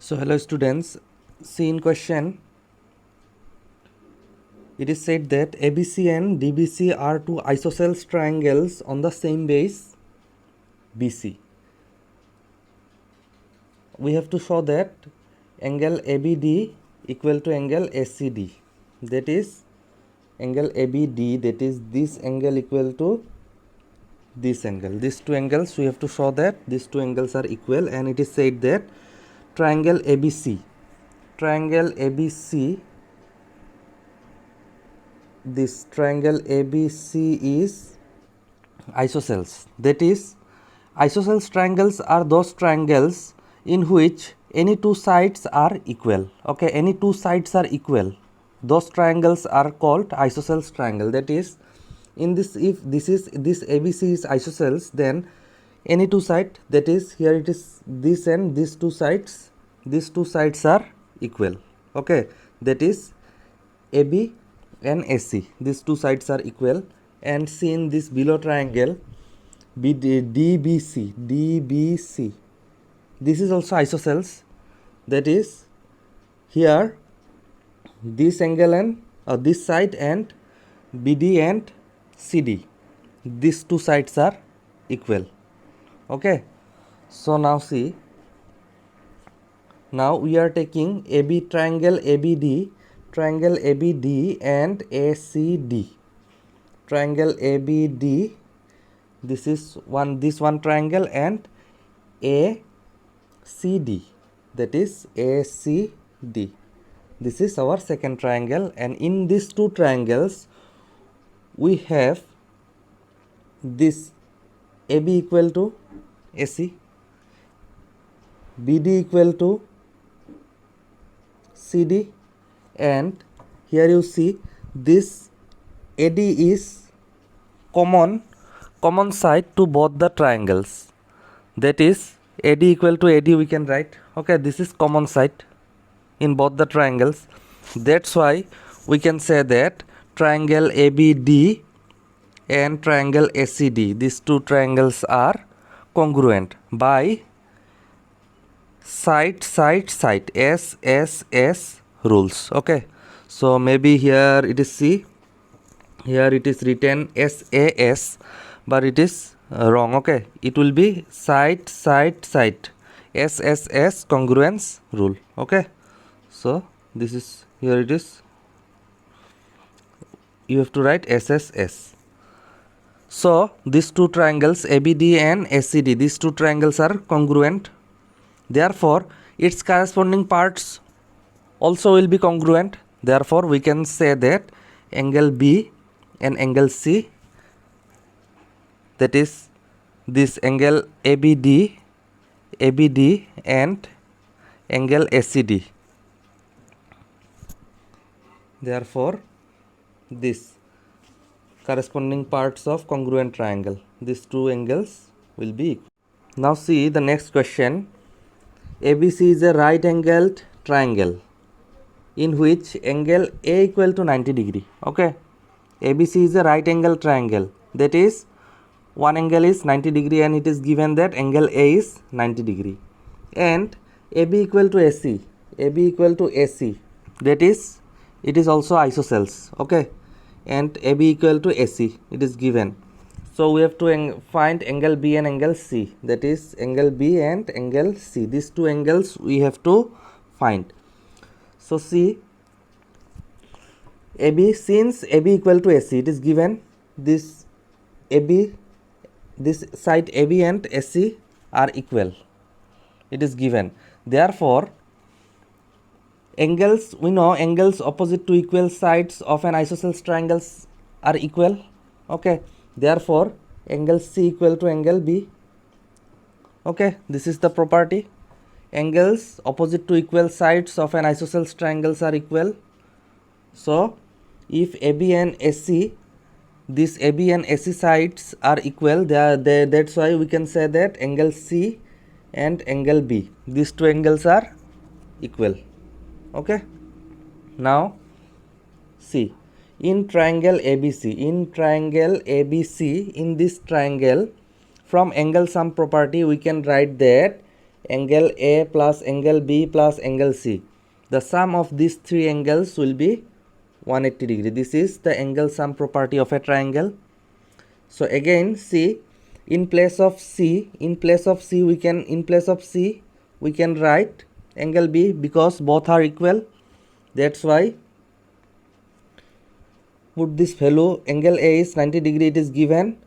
So hello students, see in question it is said that ABC and DBC are two isosceles triangles on the same base BC. We have to show that angle ABD equal to angle ACD, that is angle ABD, that is this angle equal to this angle. These two angles we have to show that these two angles are equal, and it is said that triangle ABC, this triangle ABC is isosceles. That is, isosceles triangles are those triangles in which any two sides are equal. Okay, any two sides are equal. Those triangles are called isosceles triangle. That is, in this, if this ABC is isosceles, then any two sides, that is here it is this and these two sides are equal. Okay, that is AB and AC, these two sides are equal. And see in this below triangle DBC, this is also isosceles. That is, here this angle and this side and BD and CD, these two sides are equal. Okay, so now see, now we are taking AB triangle ABD and ACD. Triangle ABD, this one triangle, and ACD, that is ACD, this is our second triangle. And in these two triangles we have this AB equal to AC, BD equal to CD, and here you see this AD is common side to both the triangles. That is, AD equal to AD we can write. Okay, this is common side in both the triangles. That's why we can say that triangle ABD and triangle ACD, these two triangles are congruent by side SSS rules. Okay, so maybe here it is C, here it is written SAS, but it is wrong. Okay, it will be side SSS congruence rule. Okay, so this is, here it is, you have to write SSS. So these two triangles ABD and ACD, these two triangles are congruent, therefore its corresponding parts also will be congruent. Therefore we can say that angle B and angle C, that is this angle ABD and angle ACD, therefore this corresponding parts of congruent triangle, these two angles will be equal. Now see the next question. ABC is a right angled triangle in which angle A equal to 90 degree. Okay, ABC is a right angle triangle, that is one angle is 90 degree and it is given that angle A is 90 degree, and AB equal to AC, that is, it is also isosceles. Okay, and AB equal to AC, it is given. So we have to find angle B and angle C, that is angle B and angle C, these two angles we have to find. So see, AB, since AB equal to AC, it is given this AB, this side AB and AC are equal, it is given. Therefore angles, we know angles opposite to equal sides of an isosceles triangles are equal. Okay, therefore angle C equal to angle B. Okay, this is the property, angles opposite to equal sides of an isosceles triangles are equal. So if AB and AC, these AB and AC sides are equal, that's why we can say that angle C and angle B, these two angles are equal. Okay, now see, in triangle ABC, in this triangle, from angle sum property we can write that angle A plus angle B plus angle C. The sum of these three angles will be 180 degree. This is the angle sum property of a triangle. So again, see, in place of C we can write angle B because both are equal. That's why put this value, angle A is 90 degree, it is given,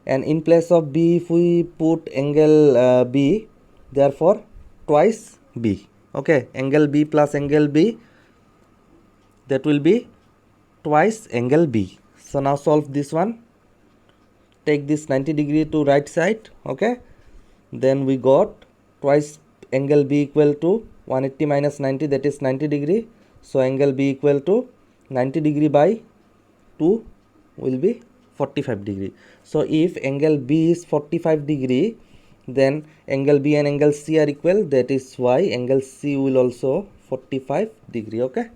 and in place of B if we put angle B, therefore twice B. Okay, angle B plus angle B, that will be twice angle B. So now solve this one. Take this 90 degree to right side. Okay, then we got twice angle B equal to 180 minus 90, that is 90 degree. So angle B equal to 90 degree by 2 will be 45 degree. So if angle B is 45 degree, then angle B and angle C are equal. That is why angle C will also 45 degree. Okay.